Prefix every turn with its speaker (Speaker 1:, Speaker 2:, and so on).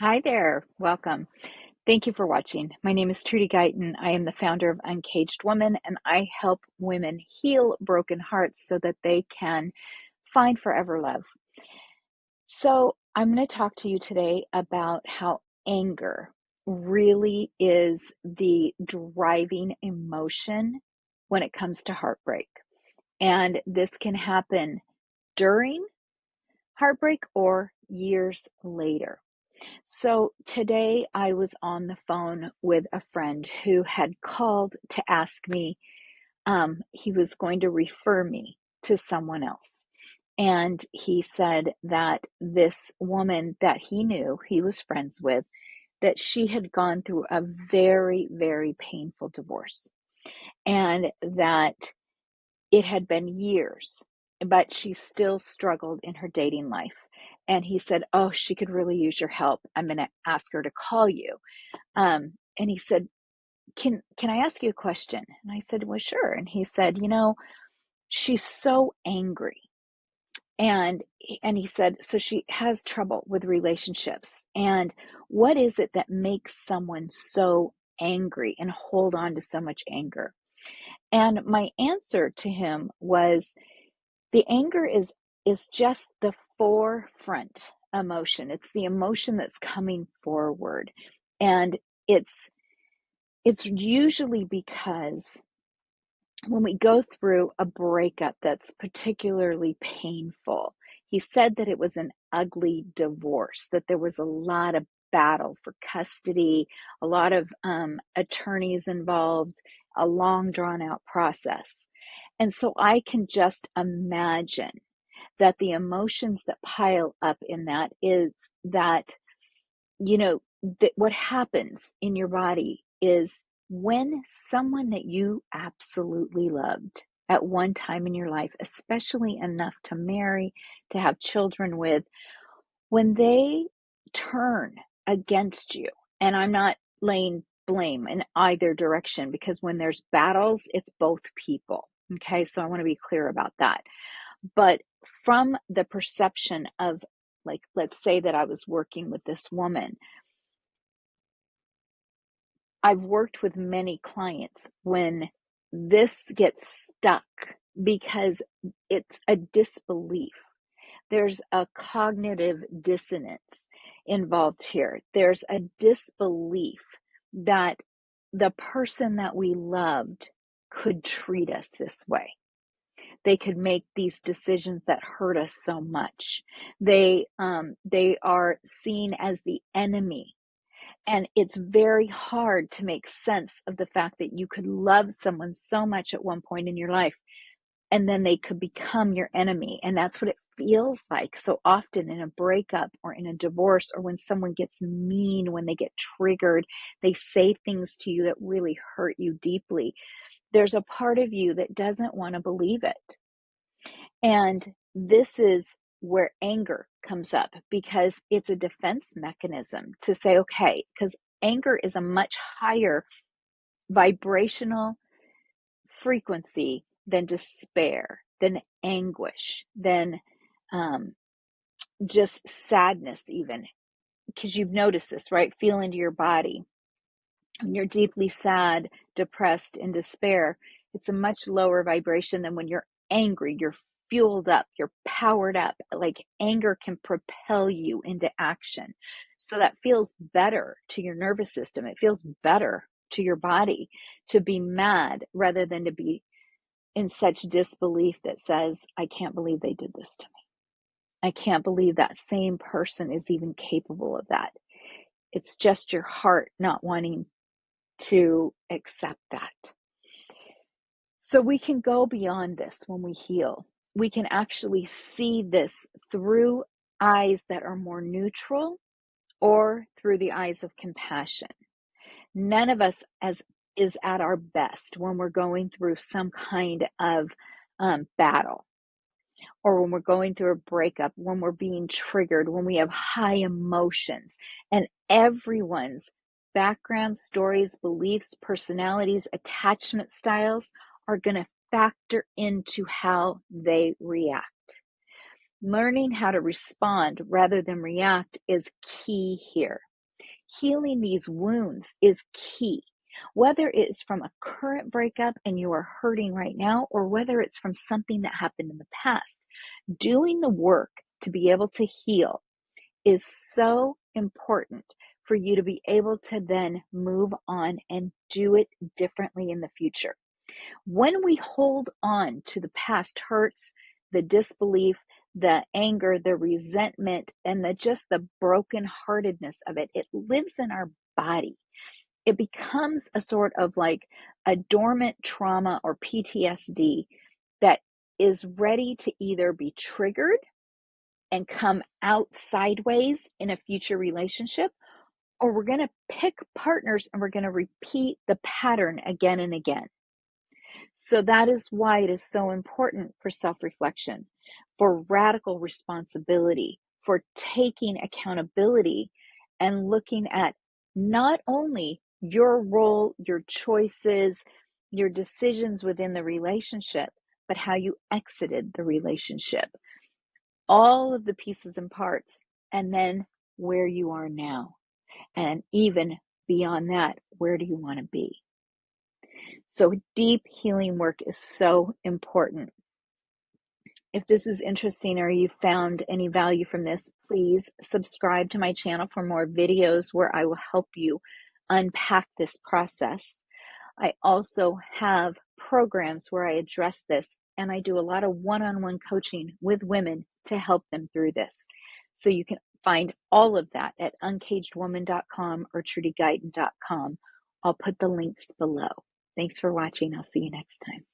Speaker 1: Hi there. Welcome. Thank you for watching. My name is Trudy Guyton. I am the founder of Uncaged Woman, and I help women heal broken hearts so that they can find forever love. So, I'm going to talk to you today about how anger really is the driving emotion when it comes to heartbreak. And this can happen during heartbreak or years later. So today I was on the phone with a friend who had called to ask me, he was going to refer me to someone else. And he said that this woman that he knew, he was friends with, that she had gone through a very, very painful divorce and that it had been years, but she still struggled in her dating life. And he said, "Oh, she could really use your help. I'm going to ask her to call you." And he said, "Can I ask you a question?" And I said, "Well, sure." And he said, she's so angry." And he said, "So she has trouble with relationships. And what is it that makes someone so angry and hold on to so much anger?" And my answer to him was, the anger is just the forefront emotion. It's the emotion that's coming forward. And it's it's usually because when we go through a breakup that's particularly painful, he said that it was an ugly divorce, that there was a lot of battle for custody, a lot of attorneys involved, a long drawn out process. And so I can just imagine that the emotions that pile up in that is that, that what happens in your body is when someone that you absolutely loved at one time in your life, especially enough to marry, to have children with, when they turn against you, and I'm not laying blame in either direction, because when there's battles, it's both people. Okay, so I want to be clear about that. But from the perception of, like, let's say that I was working with this woman, I've worked with many clients when this gets stuck because it's a disbelief. There's a cognitive dissonance involved here. There's a disbelief that the person that we loved could treat us this way. They could make these decisions that hurt us so much. They are seen as the enemy. And it's very hard to make sense of the fact that you could love someone so much at one point in your life, and then they could become your enemy. And that's what it feels like so often in a breakup or in a divorce, or when someone gets mean, when they get triggered, they say things to you that really hurt you deeply. There's a part of you that doesn't want to believe it. And this is where anger comes up, because it's a defense mechanism to say, okay, because anger is a much higher vibrational frequency than despair, than anguish, than just sadness, even. Because you've noticed this, right? Feel into your body. When you're deeply sad, depressed, in despair, it's a much lower vibration than when you're angry. You're fueled up, you're powered up. Like, anger can propel you into action. So that feels better to your nervous system. It feels better to your body to be mad rather than to be in such disbelief that says, I can't believe they did this to me. I can't believe that same person is even capable of that. It's just your heart not wanting to accept that. So we can go beyond this when we heal. We can actually see this through eyes that are more neutral, or through the eyes of compassion. None of us is at our best when we're going through some kind of battle, or when we're going through a breakup, when we're being triggered, when we have high emotions. And everyone's background, stories, beliefs, personalities, attachment styles are going to factor into how they react. Learning how to respond rather than react is key here. healing these wounds is key. Whether it's from a current breakup and you are hurting right now, or whether it's from something that happened in the past, doing the work to be able to heal is so important for you to be able to then move on and do it differently in the future. When we hold on to the past hurts, the disbelief, the anger, the resentment, and just the brokenheartedness of it, it lives in our body. It becomes a sort of like a dormant trauma or PTSD that is ready to either be triggered and come out sideways in a future relationship, or we're going to pick partners and we're going to repeat the pattern again and again. So that is why it is so important for self-reflection, for radical responsibility, for taking accountability and looking at not only your role, your choices, your decisions within the relationship, but how you exited the relationship. All of the pieces and parts, and then where you are now. And even beyond that, where do you want to be? So deep healing work is so important. If this is interesting or you found any value from this, please subscribe to my channel for more videos where I will help you unpack this process. I also have programs where I address this, and I do a lot of one-on-one coaching with women to help them through this. So you can find all of that at uncagedwoman.com or trudyguyton.com. I'll put the links below. Thanks for watching. I'll see you next time.